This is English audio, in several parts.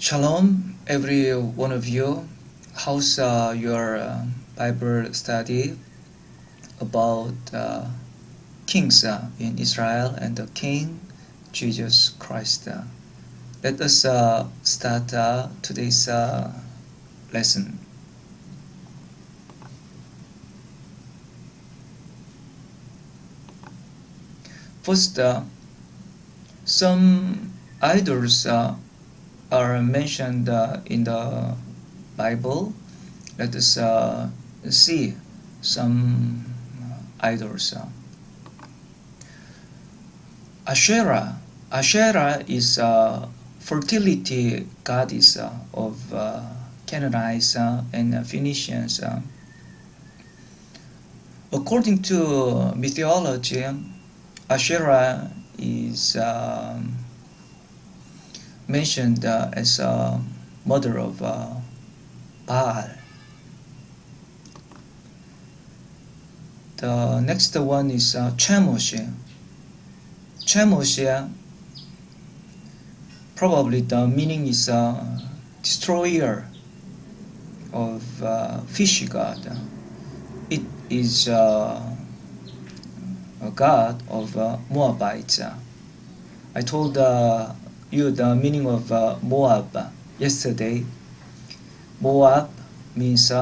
Shalom, every one of you. How's your Bible study about kings in Israel and the King Jesus Christ? Let us start today's lesson. First, some idols are mentioned in the Bible. Let us see some idols. Asherah. Asherah is a fertility goddess of Canaanites and Phoenicians. According to mythology, Asherah is mentioned as a mother of Baal. The next one is Chemosh. Chemosh, probably the meaning is destroyer of fish god. It is a god of Moabites. I told you the meaning of Moab yesterday. Moab means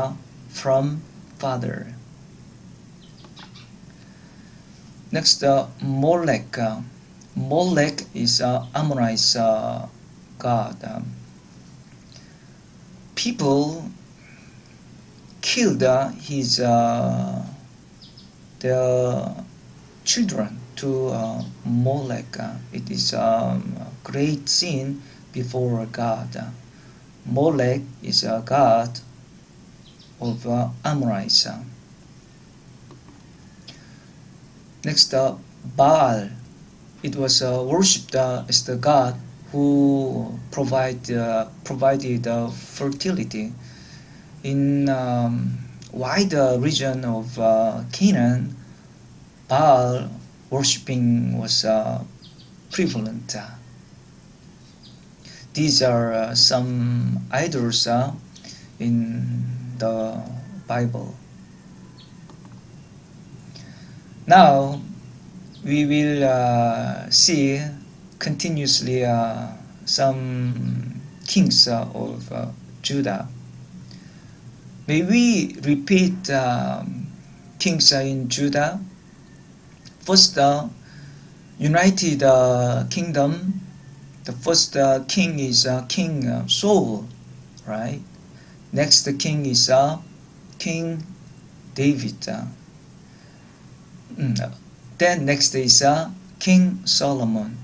from father. Next, Molech. Molech is Ammonite's god. People killed their children to Molech. It is a great sin before God. Molech is a god of Amorites. Next, Baal. It was worshipped as the god who provided fertility. In wide region of Canaan, Baal worshipping was prevalent. These are some idols in the Bible. Now we will see continuously some kings of Judah. May we repeat kings in Judah. First, United Kingdom. The first king is King Saul, right? Next king is King David. Then next is King Solomon.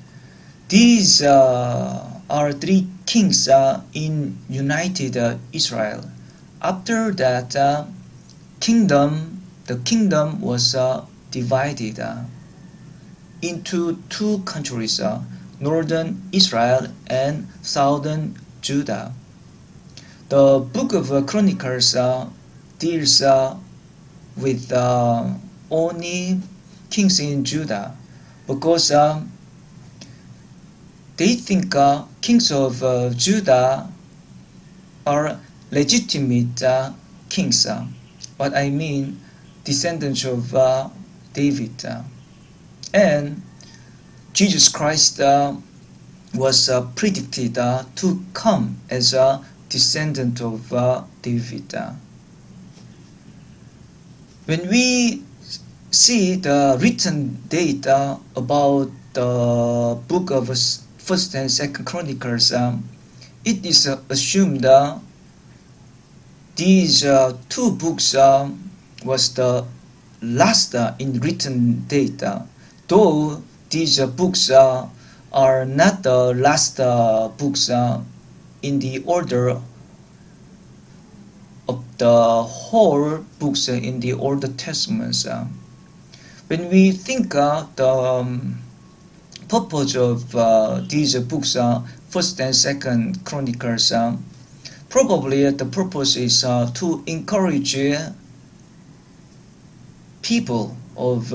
These are three kings in United Israel. After that, the kingdom was divided into two countries, northern Israel and southern Judah. The book of Chronicles deals with only kings in Judah because they think kings of Judah are legitimate kings. What I mean, descendants of David. And Jesus Christ was predicted to come as a descendant of David. When we see the written date about the book of 1st and 2nd Chronicles, it is assumed these two books was the last in written date, though these books are not the last books in the order of the whole books in the Old Testament. When we think the purpose of these books, 1st and 2nd Chronicles, probably the purpose is to encourage people of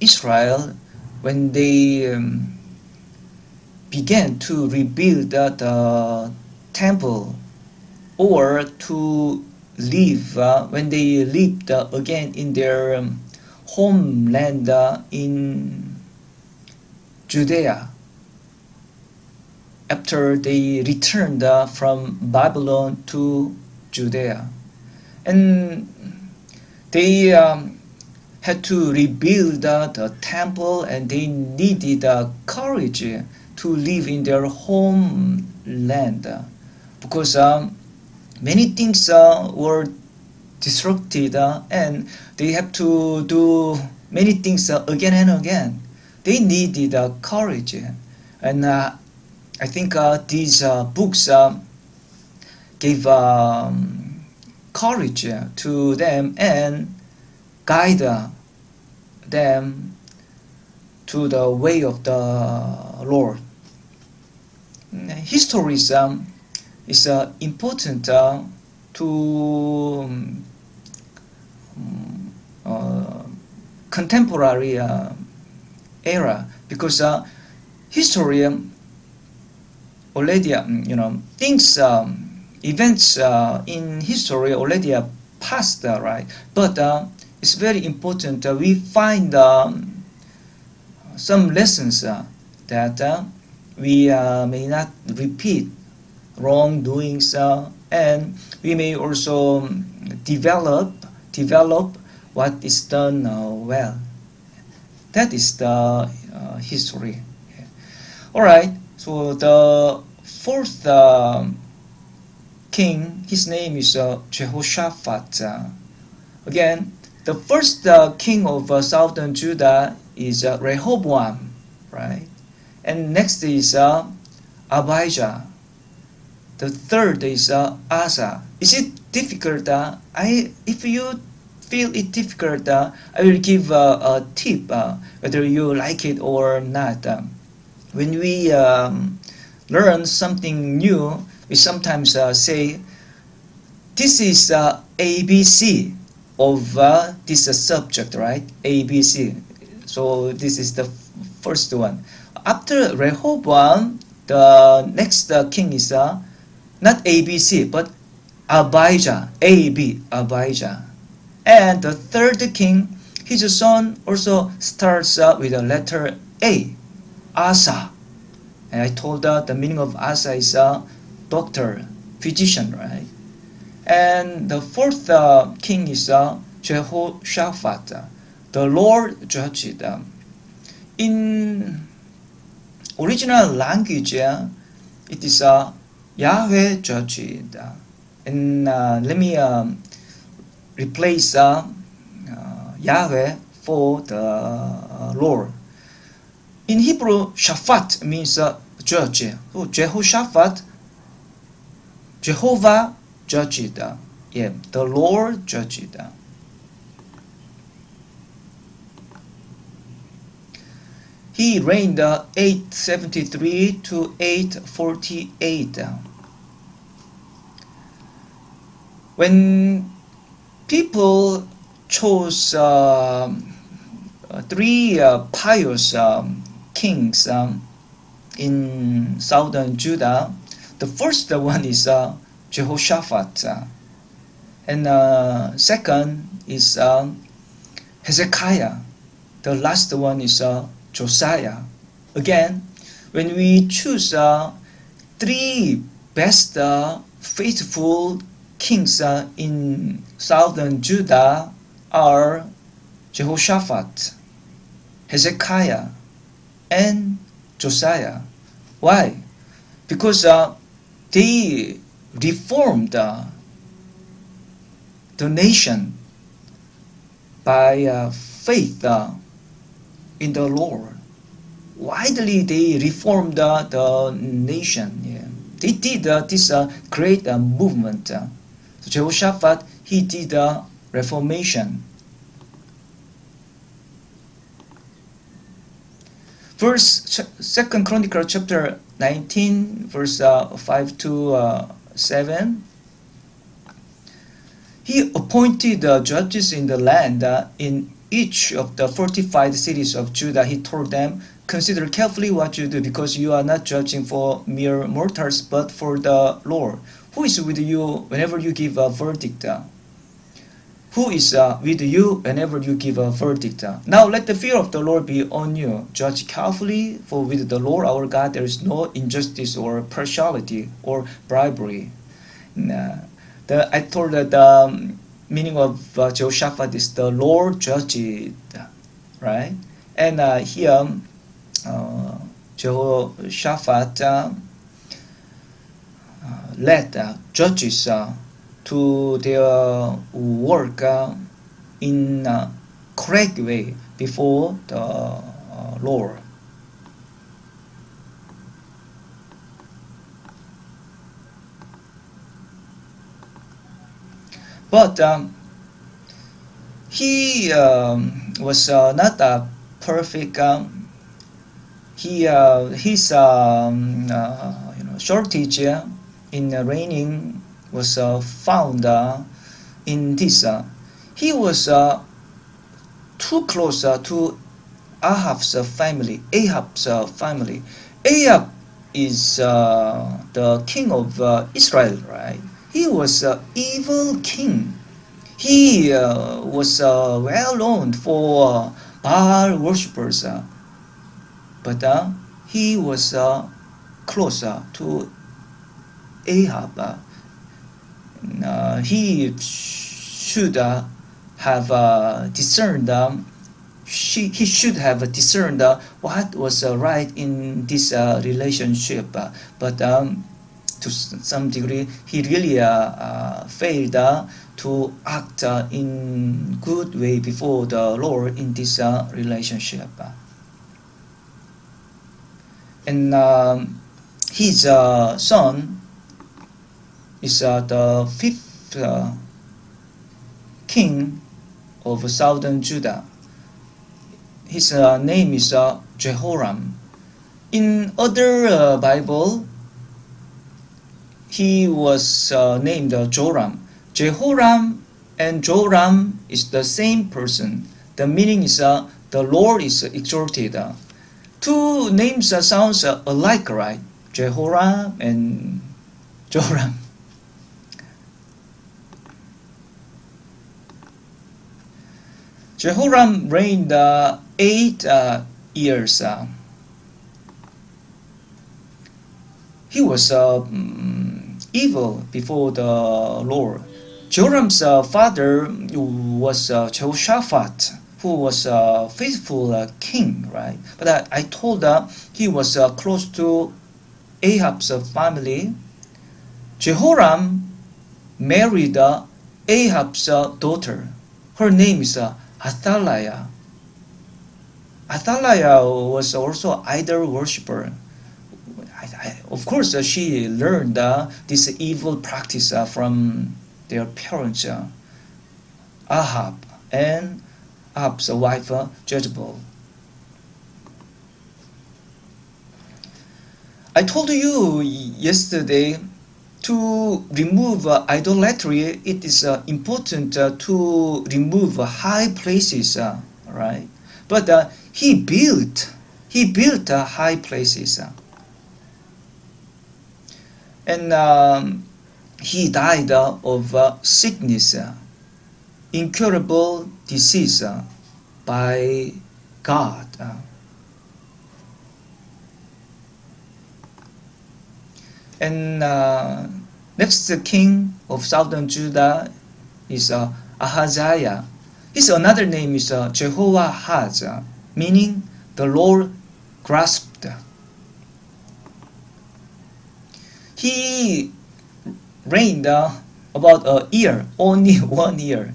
Israel when they began to rebuild the temple or to live when they lived again in their homeland in Judea after they returned from Babylon to Judea. And they had to rebuild the temple, and they needed courage to live in their homeland because many things were disrupted and they have to do many things again and again. They needed courage, and I think these books gave courage to them and guide them to the way of the Lord. History is important to contemporary era because history already things events in history already past, right? But it's very important we find some lessons that we may not repeat wrongdoings, and we may also develop what is done well. That is the history. All right. So the fourth king, his name is Jehoshaphat. Again, the first king of southern Judah is Rehoboam, right? And next is Abijah. The third is Asa. Is it difficult? If you feel it difficult, I will give a tip whether you like it or not. When we learn something new, we sometimes say, this is ABC of this subject, right? ABC. So this is the first one. After Rehoboam, the next king is not ABC, but Abijah, Abijah. And the third king, his son also starts with the letter A, Asa. And I told the meaning of Asa is doctor, physician, right? And the fourth king is Jehoshaphat. The Lord judged. In original language, it is Yahweh judged. And let me replace Yahweh for the Lord. In Hebrew, Shaphat means judge. So Jehoshaphat, Jehovah judged. Yeah, the Lord judged. He reigned 873 to 848. When people chose three pious kings in southern Judah, the first one is Jehoshaphat, and second is Hezekiah. The last one is Josiah. Again, when we choose three best faithful kings in southern Judah are Jehoshaphat, Hezekiah, and Josiah. Why? Because they reformed the nation by faith in the Lord. Widely they reformed the nation. Yeah. They did this great movement. So Jehoshaphat, he did reformation. Second Chronicle chapter 19, verse 5 to 7. He appointed judges in the land in each of the fortified cities of Judah. He told them, consider carefully what you do, because you are not judging for mere mortals, but for the Lord, who is with you whenever you give a verdict. Who is with you whenever you give a verdict. Now let the fear of the Lord be on you. Judge carefully, for with the Lord our God there is no injustice or partiality or bribery. I told that the meaning of Jehoshaphat is the Lord judged, right? And here, Jehoshaphat led judges to their work in a correct way before the Lord. But he was not a perfect. His shortage in raining was found in this. He was too close to Ahab's family. Ahab is the king of Israel, right? He was an evil king. He was well known for Baal worshippers, but he was closer to Ahab. He should have discerned. He should have discerned what was right in this relationship, but to some degree he really failed to act in good way before the Lord in this relationship. And his son is the fifth king of southern Judah. His name is Jehoram. In other Bible, he was named Joram. Jehoram and Joram is the same person. The meaning is the Lord is exalted. Two names sounds alike, right? Jehoram and Joram. Jehoram reigned 8 years. He was evil before the Lord. Jehoram's father was Jehoshaphat, who was a faithful king, right? But I told he was close to Ahab's family. Jehoram married Ahab's daughter. Her name is Atalaya. Atalaya was also idol worshipper. Of course, she learned this evil practice from their parents, Ahab and Ahab's wife, Jezebel. I told you yesterday to remove idolatry. It is important to remove high places, right? But he built high places. And he died of sickness, incurable disease by God. And next king of southern Judah is Ahazaya. His another name is Jehoahaz, meaning the Lord grasped. He reigned about a year, only 1 year.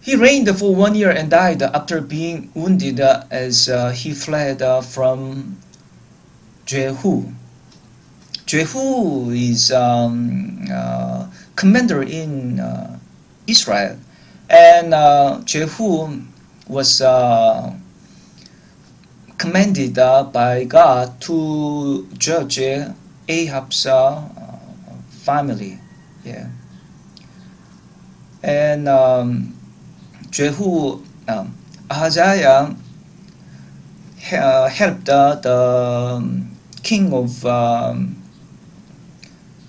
He reigned for 1 year and died after being wounded as he fled from Jehu. Jehu is commander in Israel, and Jehu was commanded by God to judge Ahab's family. Yeah. And Jehu Ahazaya helped the king of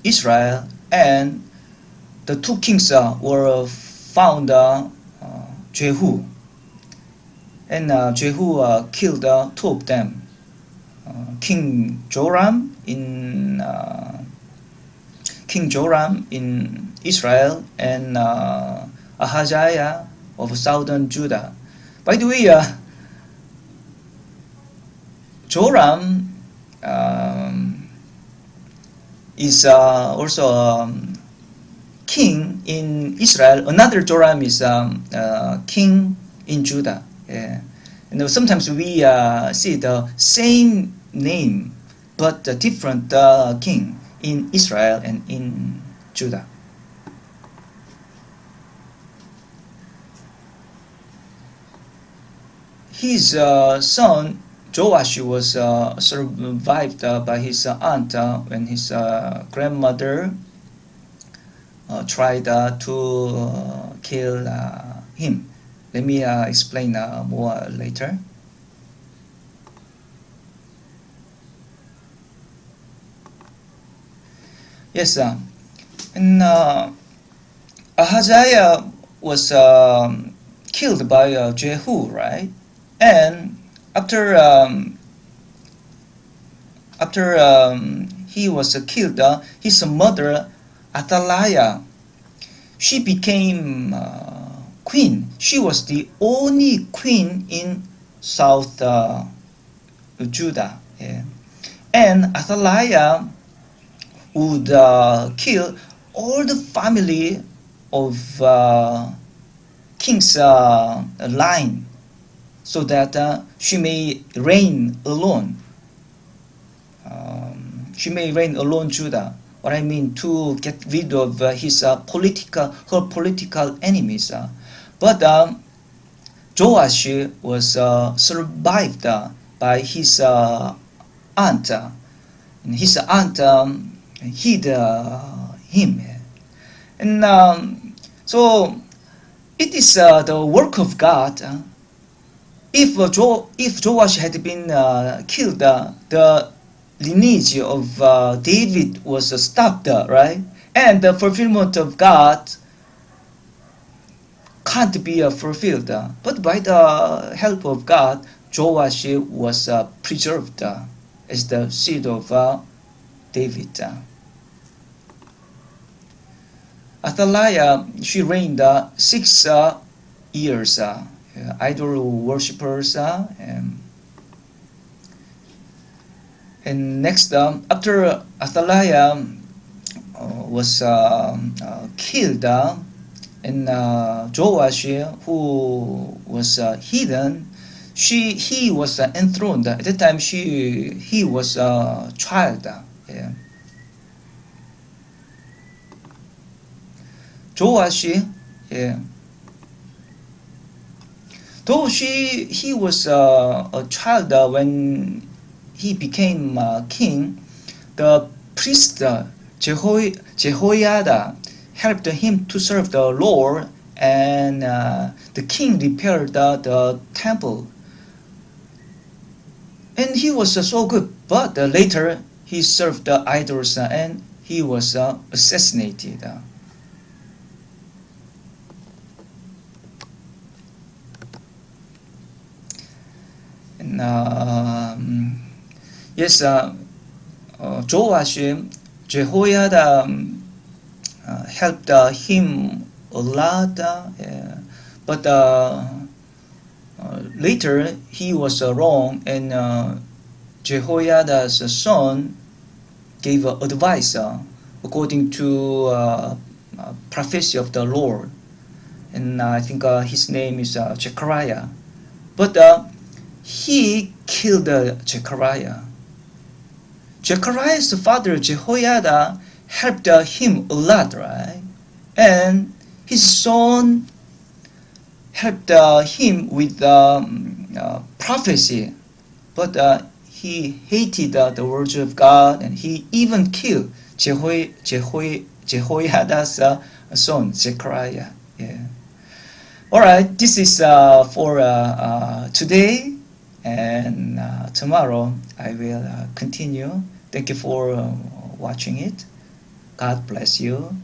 Israel, and the two kings were found Jehu, and Jehu killed two of them, King Joram in Israel, and Ahazaya of southern Judah. By the way, Joram is also king in Israel. Another Joram is king in Judah. Yeah. And sometimes we see the same name but a different king in Israel and in Judah. His son Joash was survived by his aunt when his grandmother tried to kill him. Let me explain more later. Yes, and Ahazaya was killed by Jehu, right? And after he was killed, his mother Atalaya, she became queen. She was the only queen in South Judah. Yeah. And Atalaya would kill all the family of king's line so that she may reign alone. She may reign alone Judah. What I mean, to get rid of her political enemies. But Joash was survived by his aunt. And his aunt hid him. And so it is the work of God. If Joash had been killed, the lineage of David was stopped, right? And the fulfillment of God can't be fulfilled. But by the help of God, Joash was preserved as the seed of David. Atalaya, she reigned 6 years. Idol worshippers, and next, after Atalaya was killed, and Joash, who was hidden, he was enthroned. At that time, he was a child. Yeah. Joash, yeah. Though he was a child when he became king, the priest Jehoiada helped him to serve the Lord, and the king repaired the temple. And he was so good, but later he served the idols and he was assassinated. And yes, Joash, Jehoiada helped him a lot, but later he was wrong, and Jehoiada's son gave advice according to prophecy of the Lord, and I think his name is Zechariah. But he killed Zechariah. Zechariah's father Jehoiada helped him a lot, right? And his son helped him with prophecy, but he hated the words of God, and he even killed Jehoiada's son Zechariah. Yeah. All right, this is for today, and tomorrow I will continue. Thank you for watching it. God bless you.